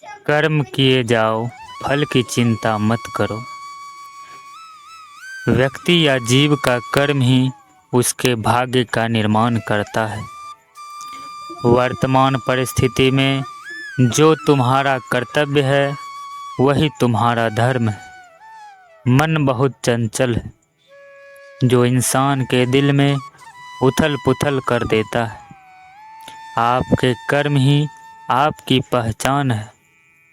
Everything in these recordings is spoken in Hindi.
कर्म किए जाओ, फल की चिंता मत करो। व्यक्ति या जीव का कर्म ही उसके भाग्य का निर्माण करता है। वर्तमान परिस्थिति में जो तुम्हारा कर्तव्य है वही तुम्हारा धर्म है। मन बहुत चंचल है, जो इंसान के दिल में उथल पुथल कर देता है। आपके कर्म ही आपकी पहचान है,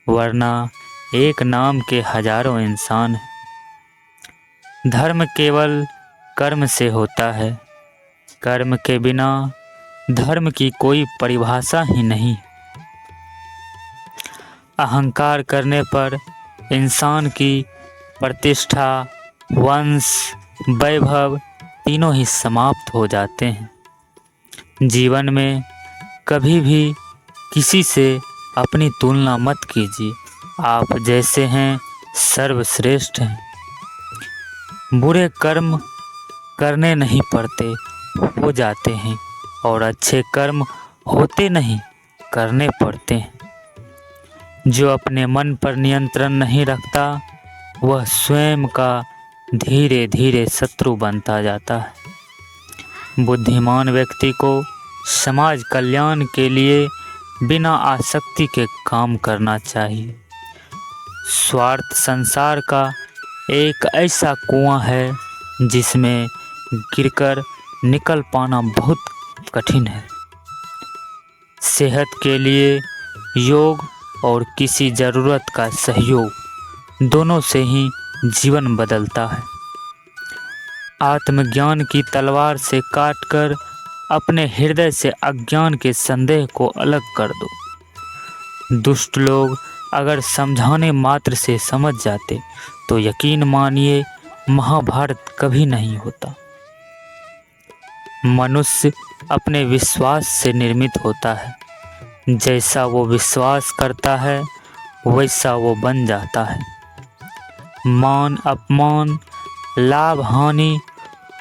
वरना एक नाम के हजारों इंसान हैं। धर्म केवल कर्म से होता है, कर्म के बिना धर्म की कोई परिभाषा ही नहीं। अहंकार करने पर इंसान की प्रतिष्ठा, वंश, वैभव तीनों ही समाप्त हो जाते हैं। जीवन में कभी भी किसी से अपनी तुलना मत कीजिए। आप जैसे हैं सर्वश्रेष्ठ हैं। बुरे कर्म करने नहीं पड़ते, हो जाते हैं, और अच्छे कर्म होते नहीं, करने पड़ते हैं। जो अपने मन पर नियंत्रण नहीं रखता वह स्वयं का धीरे धीरे शत्रु बनता जाता है। बुद्धिमान व्यक्ति को समाज कल्याण के लिए बिना आसक्ति के काम करना चाहिए। स्वार्थ संसार का एक ऐसा कुआं है जिसमें गिरकर निकल पाना बहुत कठिन है। सेहत के लिए योग और किसी ज़रूरत का सहयोग, दोनों से ही जीवन बदलता है। आत्मज्ञान की तलवार से काटकर अपने हृदय से अज्ञान के संदेह को अलग कर दो। दुष्ट लोग अगर समझाने मात्र से समझ जाते तो यकीन मानिए महाभारत कभी नहीं होता। मनुष्य अपने विश्वास से निर्मित होता है। जैसा वो विश्वास करता है वैसा वो बन जाता है। मान अपमान, लाभ हानि,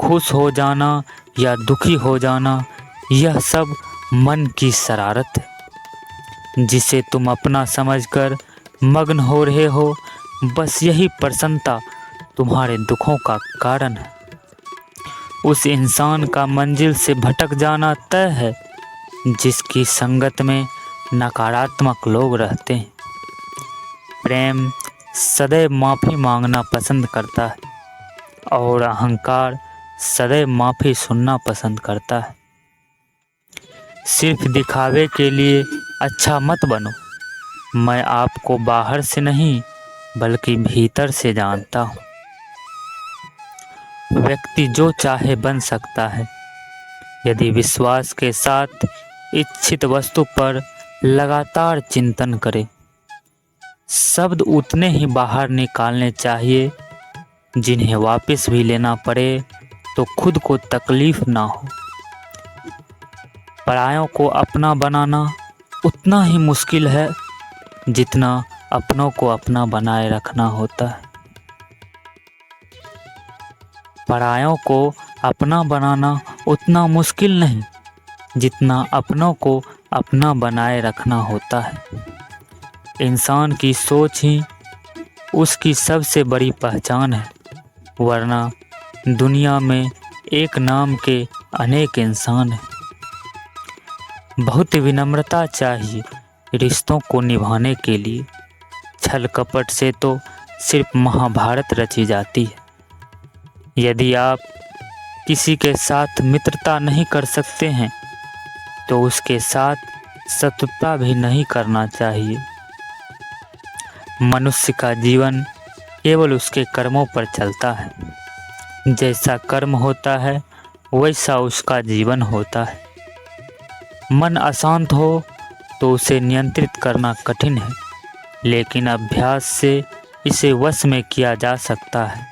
खुश हो जाना या दुखी हो जाना, यह सब मन की शरारत है जिसे तुम अपना समझकर मग्न हो रहे हो। बस यही प्रसन्नता तुम्हारे दुखों का कारण है। उस इंसान का मंजिल से भटक जाना तय है जिसकी संगत में नकारात्मक लोग रहते हैं। प्रेम सदैव माफ़ी मांगना पसंद करता है और अहंकार सदैव माफ़ी सुनना पसंद करता है। सिर्फ दिखावे के लिए अच्छा मत बनो। मैं आपको बाहर से नहीं बल्कि भीतर से जानता हूँ। व्यक्ति जो चाहे बन सकता है यदि विश्वास के साथ इच्छित वस्तु पर लगातार चिंतन करे। शब्द उतने ही बाहर निकालने चाहिए जिन्हें वापस भी लेना पड़े तो खुद को तकलीफ ना हो। परायों को अपना बनाना उतना ही मुश्किल है जितना अपनों को अपना बनाए रखना होता है। परायों को अपना बनाना उतना मुश्किल नहीं जितना अपनों को अपना बनाए रखना होता है। इंसान की सोच ही उसकी सबसे बड़ी पहचान है, वरना दुनिया में एक नाम के अनेक इंसान हैं। बहुत विनम्रता चाहिए रिश्तों को निभाने के लिए। छल कपट से तो सिर्फ महाभारत रची जाती है। यदि आप किसी के साथ मित्रता नहीं कर सकते हैं तो उसके साथ शत्रुता भी नहीं करना चाहिए। मनुष्य का जीवन केवल उसके कर्मों पर चलता है। जैसा कर्म होता है वैसा उसका जीवन होता है। मन अशांत हो तो उसे नियंत्रित करना कठिन है, लेकिन अभ्यास से इसे वश में किया जा सकता है।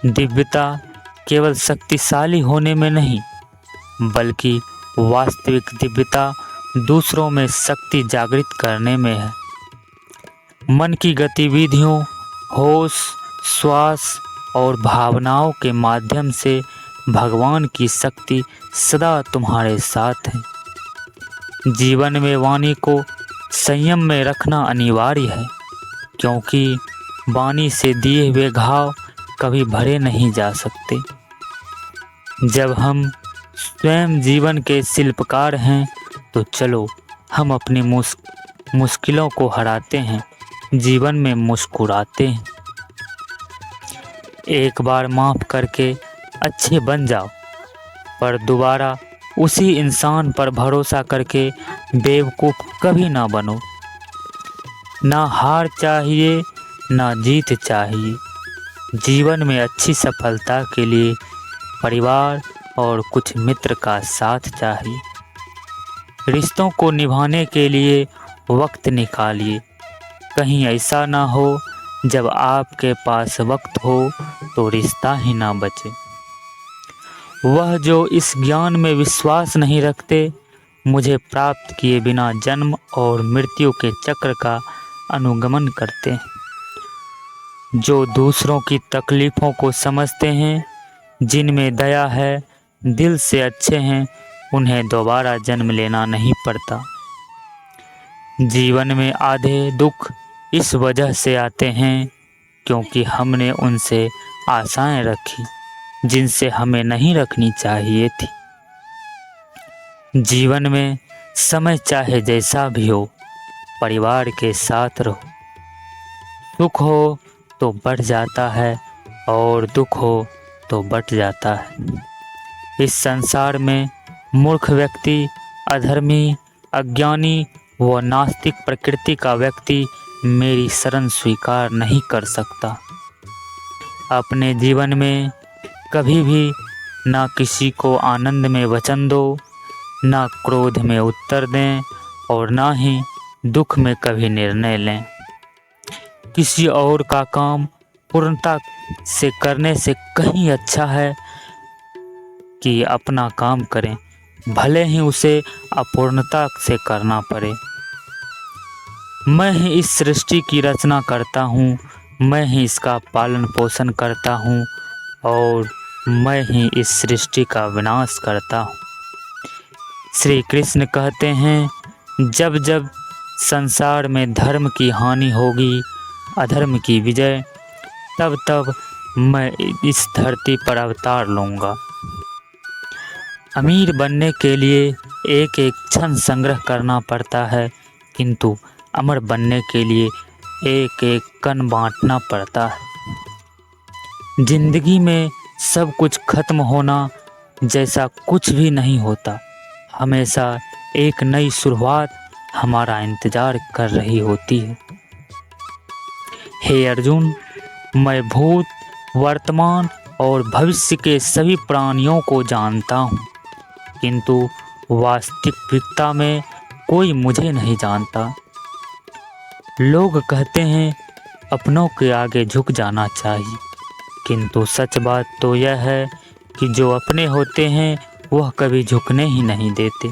दिव्यता केवल शक्तिशाली होने में नहीं बल्कि वास्तविक दिव्यता दूसरों में शक्ति जागृत करने में है। मन की गतिविधियों, होश, श्वास और भावनाओं के माध्यम से भगवान की शक्ति सदा तुम्हारे साथ है। जीवन में वाणी को संयम में रखना अनिवार्य है, क्योंकि वाणी से दिए हुए घाव कभी भरे नहीं जा सकते। जब हम स्वयं जीवन के शिल्पकार हैं तो चलो हम अपनी मुश्किलों को हराते हैं, जीवन में मुस्कुराते हैं। एक बार माफ़ करके अच्छे बन जाओ, पर दोबारा उसी इंसान पर भरोसा करके बेवकूफ़ कभी ना बनो। ना हार चाहिए ना जीत चाहिए। जीवन में अच्छी सफलता के लिए परिवार और कुछ मित्र का साथ चाहिए। रिश्तों को निभाने के लिए वक्त निकालिए। कहीं ऐसा ना हो जब आपके पास वक्त हो तो रिश्ता ही ना बचे। वह जो इस ज्ञान में विश्वास नहीं रखते, मुझे प्राप्त किए बिना जन्म और मृत्यु के चक्र का अनुगमन करते हैं। जो दूसरों की तकलीफ़ों को समझते हैं, जिनमें दया है, दिल से अच्छे हैं, उन्हें दोबारा जन्म लेना नहीं पड़ता। जीवन में आधे दुख इस वजह से आते हैं क्योंकि हमने उनसे आशाएं रखी जिनसे हमें नहीं रखनी चाहिए थी। जीवन में समय चाहे जैसा भी हो, परिवार के साथ रहो। सुख हो तो बढ़ जाता है और दुख हो तो बट जाता है। इस संसार में मूर्ख व्यक्ति, अधर्मी, अज्ञानी व नास्तिक प्रकृति का व्यक्ति मेरी शरण स्वीकार नहीं कर सकता। अपने जीवन में कभी भी ना किसी को आनंद में वचन दो, ना क्रोध में उत्तर दें और ना ही दुख में कभी निर्णय लें। किसी और का काम पूर्णता से करने से कहीं अच्छा है कि अपना काम करें, भले ही उसे अपूर्णता से करना पड़े। मैं ही इस सृष्टि की रचना करता हूँ, मैं ही इसका पालन पोषण करता हूँ और मैं ही इस सृष्टि का विनाश करता हूँ। श्री कृष्ण कहते हैं, जब जब संसार में धर्म की हानि होगी, अधर्म की विजय, तब तब मैं इस धरती पर अवतार लूँगा। अमीर बनने के लिए एक एक क्षण संग्रह करना पड़ता है, किंतु अमर बनने के लिए एक एक कण बांटना पड़ता है। जिंदगी में सब कुछ खत्म होना जैसा कुछ भी नहीं होता। हमेशा एक नई शुरुआत हमारा इंतजार कर रही होती है। हे अर्जुन, मैं भूत, वर्तमान और भविष्य के सभी प्राणियों को जानता हूँ, किंतु वास्तविकता में कोई मुझे नहीं जानता। लोग कहते हैं अपनों के आगे झुक जाना चाहिए, किंतु सच बात तो यह है कि जो अपने होते हैं वह कभी झुकने ही नहीं देते।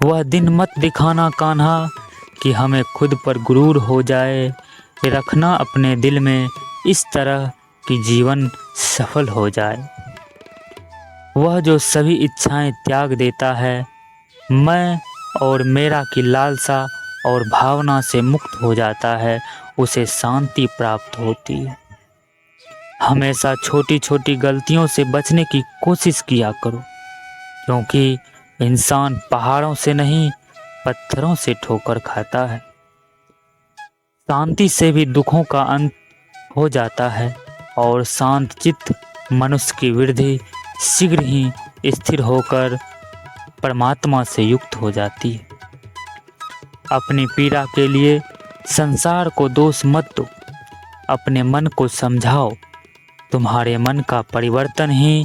वह दिन मत दिखाना कान्हा कि हमें खुद पर गुरूर हो जाए। रखना अपने दिल में इस तरह कि जीवन सफल हो जाए। वह जो सभी इच्छाएं त्याग देता है, मैं और मेरा की लालसा और भावना से मुक्त हो जाता है, उसे शांति प्राप्त होती है। हमेशा छोटी छोटी गलतियों से बचने की कोशिश किया करो, क्योंकि इंसान पहाड़ों से नहीं पत्थरों से ठोकर खाता है। शांति से भी दुखों का अंत हो जाता है और शांत चित्त मनुष्य की वृद्धि शीघ्र ही स्थिर होकर परमात्मा से युक्त हो जाती है। अपनी पीड़ा के लिए संसार को दोष मत दो, अपने मन को समझाओ। तुम्हारे मन का परिवर्तन ही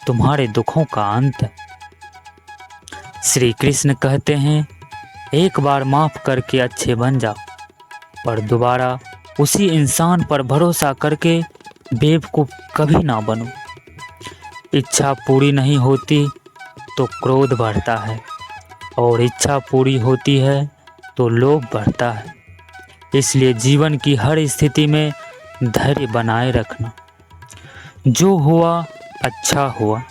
तुम्हारे दुखों का अंत है। श्री कृष्ण कहते हैं, एक बार माफ करके अच्छे बन जाओ, पर दोबारा उसी इंसान पर भरोसा करके बेवकूफ़ कभी ना बनो। इच्छा पूरी नहीं होती तो क्रोध बढ़ता है और इच्छा पूरी होती है तो लोभ बढ़ता है। इसलिए जीवन की हर स्थिति में धैर्य बनाए रखना। जो हुआ अच्छा हुआ,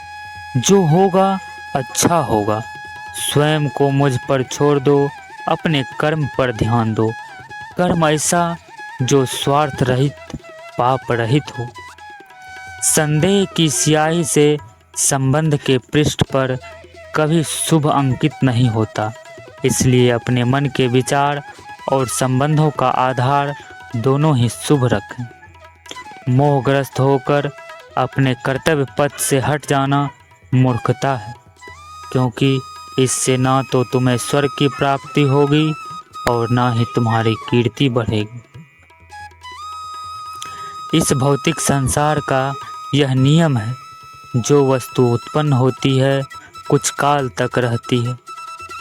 जो होगा अच्छा होगा। स्वयं को मुझ पर छोड़ दो, अपने कर्म पर ध्यान दो। कर्म ऐसा जो स्वार्थ रहित, पाप रहित हो। संदेह की स्याही से संबंध के पृष्ठ पर कभी शुभ अंकित नहीं होता। इसलिए अपने मन के विचार और संबंधों का आधार दोनों ही शुभ रखें। मोहग्रस्त होकर अपने कर्तव्य पथ से हट जाना मूर्खता है, क्योंकि इससे ना तो तुम्हें स्वर्ग की प्राप्ति होगी और ना ही तुम्हारी कीर्ति बढ़ेगी। इस भौतिक संसार का यह नियम है, जो वस्तु उत्पन्न होती है कुछ काल तक रहती है,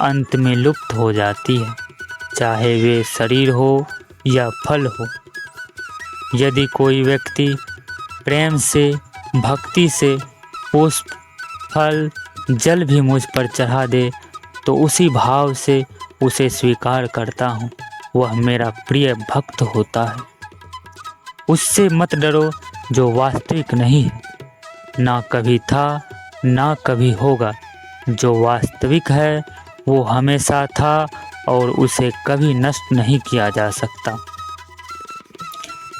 अंत में लुप्त हो जाती है, चाहे वे शरीर हो या फल हो। यदि कोई व्यक्ति प्रेम से, भक्ति से पुष्प, फल, जल भी मुझ पर चढ़ा दे तो उसी भाव से उसे स्वीकार करता हूँ, वह मेरा प्रिय भक्त होता है। उससे मत डरो जो वास्तविक नहीं है, ना कभी था ना कभी होगा। जो वास्तविक है वो हमेशा था और उसे कभी नष्ट नहीं किया जा सकता।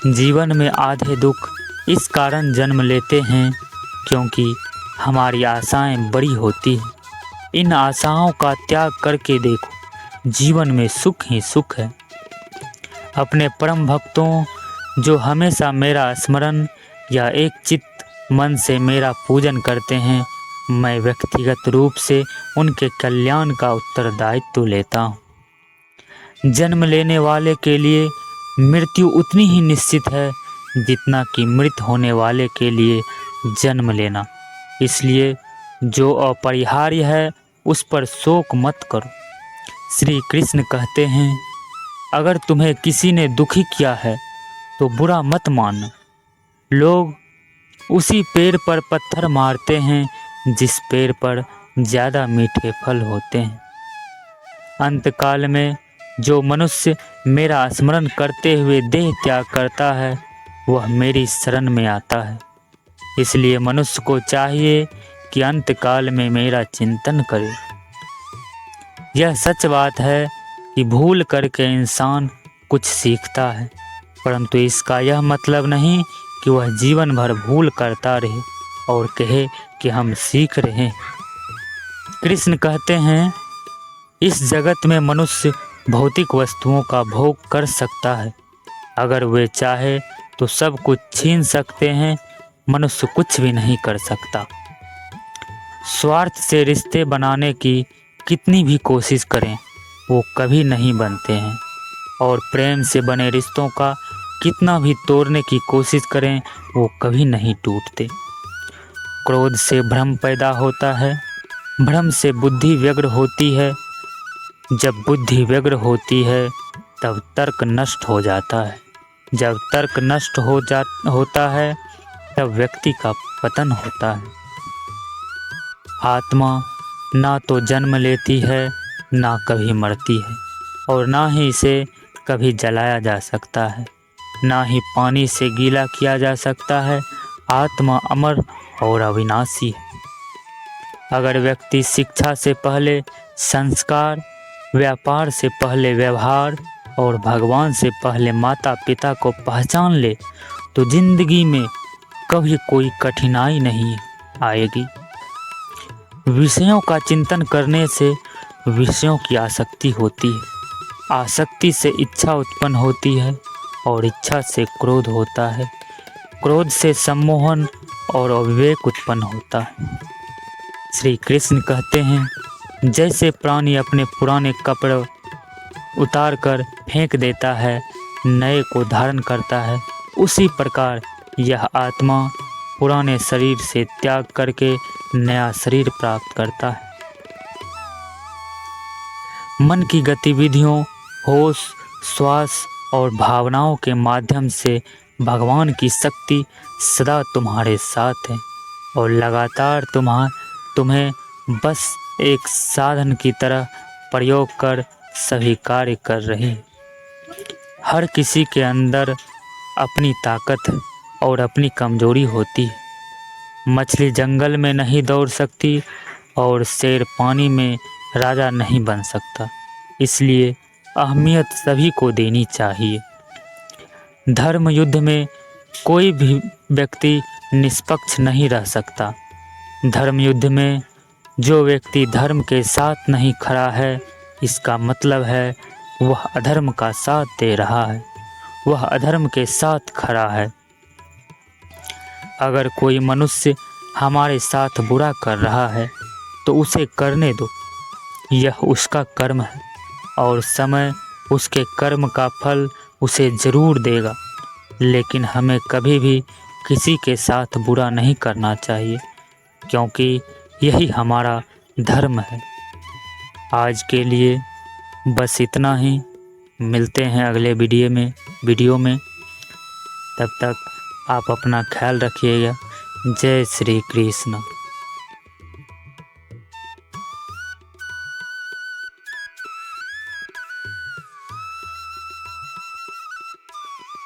जीवन में आधे दुख इस कारण जन्म लेते हैं क्योंकि हमारी आशाएं बड़ी होती हैं। इन आशाओं का त्याग करके देखो, जीवन में सुख ही सुख है। अपने परम भक्तों जो हमेशा मेरा स्मरण या एक चित्त मन से मेरा पूजन करते हैं, मैं व्यक्तिगत रूप से उनके कल्याण का उत्तरदायित्व लेता हूँ। जन्म लेने वाले के लिए मृत्यु उतनी ही निश्चित है जितना कि मृत होने वाले के लिए जन्म लेना। इसलिए जो अपरिहार्य है उस पर शोक मत करो। श्री कृष्ण कहते हैं, अगर तुम्हें किसी ने दुखी किया है तो बुरा मत मानना। लोग उसी पेड़ पर पत्थर मारते हैं जिस पेड़ पर ज़्यादा मीठे फल होते हैं। अंतकाल में जो मनुष्य मेरा स्मरण करते हुए देह त्याग करता है वह मेरी शरण में आता है। इसलिए मनुष्य को चाहिए कि अंतकाल में मेरा चिंतन करे। यह सच बात है कि भूल करके इंसान कुछ सीखता है, परंतु इसका यह मतलब नहीं कि वह जीवन भर भूल करता रहे और कहे कि हम सीख रहे हैं। कृष्ण कहते हैं, इस जगत में मनुष्य भौतिक वस्तुओं का भोग कर सकता है। अगर वे चाहे तो सब कुछ छीन सकते हैं, मनुष्य कुछ भी नहीं कर सकता। स्वार्थ से रिश्ते बनाने की कितनी भी कोशिश करें वो कभी नहीं बनते हैं, और प्रेम से बने रिश्तों का कितना भी तोड़ने की कोशिश करें वो कभी नहीं टूटते। क्रोध से भ्रम पैदा होता है, भ्रम से बुद्धि व्यग्र होती है, जब बुद्धि व्यग्र होती है तब तर्क नष्ट हो जाता है, जब तर्क नष्ट होता है तब व्यक्ति का पतन होता है। आत्मा ना तो जन्म लेती है ना कभी मरती है, और ना ही इसे कभी जलाया जा सकता है, ना ही पानी से गीला किया जा सकता है। आत्मा अमर और अविनाशी है। अगर व्यक्ति शिक्षा से पहले संस्कार, व्यापार से पहले व्यवहार और भगवान से पहले माता पिता को पहचान ले तो जिंदगी में कभी कोई कठिनाई नहीं आएगी। विषयों का चिंतन करने से विषयों की आसक्ति होती है, आसक्ति से इच्छा उत्पन्न होती है और इच्छा से क्रोध होता है, क्रोध से सम्मोहन और अविवेक उत्पन्न होता है। श्री कृष्ण कहते हैं, जैसे प्राणी अपने पुराने कपड़े उतार कर फेंक देता है, नए को धारण करता है, उसी प्रकार यह आत्मा पुराने शरीर से त्याग करके नया शरीर प्राप्त करता है। मन की गतिविधियों, होश, श्वास और भावनाओं के माध्यम से भगवान की शक्ति सदा तुम्हारे साथ है और लगातार तुम्हें बस एक साधन की तरह प्रयोग कर सभी कार्य कर रही है। हर किसी के अंदर अपनी ताकत और अपनी कमजोरी होती है। मछली जंगल में नहीं दौड़ सकती और शेर पानी में राजा नहीं बन सकता। इसलिए अहमियत सभी को देनी चाहिए। धर्म युद्ध में कोई भी व्यक्ति निष्पक्ष नहीं रह सकता। धर्म युद्ध में जो व्यक्ति धर्म के साथ नहीं खड़ा है, इसका मतलब है वह अधर्म का साथ दे रहा है, वह अधर्म के साथ खड़ा है। अगर कोई मनुष्य हमारे साथ बुरा कर रहा है तो उसे करने दो, यह उसका कर्म है और समय उसके कर्म का फल उसे ज़रूर देगा। लेकिन हमें कभी भी किसी के साथ बुरा नहीं करना चाहिए, क्योंकि यही हमारा धर्म है। आज के लिए बस इतना ही। मिलते हैं अगले वीडियो में। तब तक आप अपना ख्याल रखिएगा। जय श्री कृष्ण।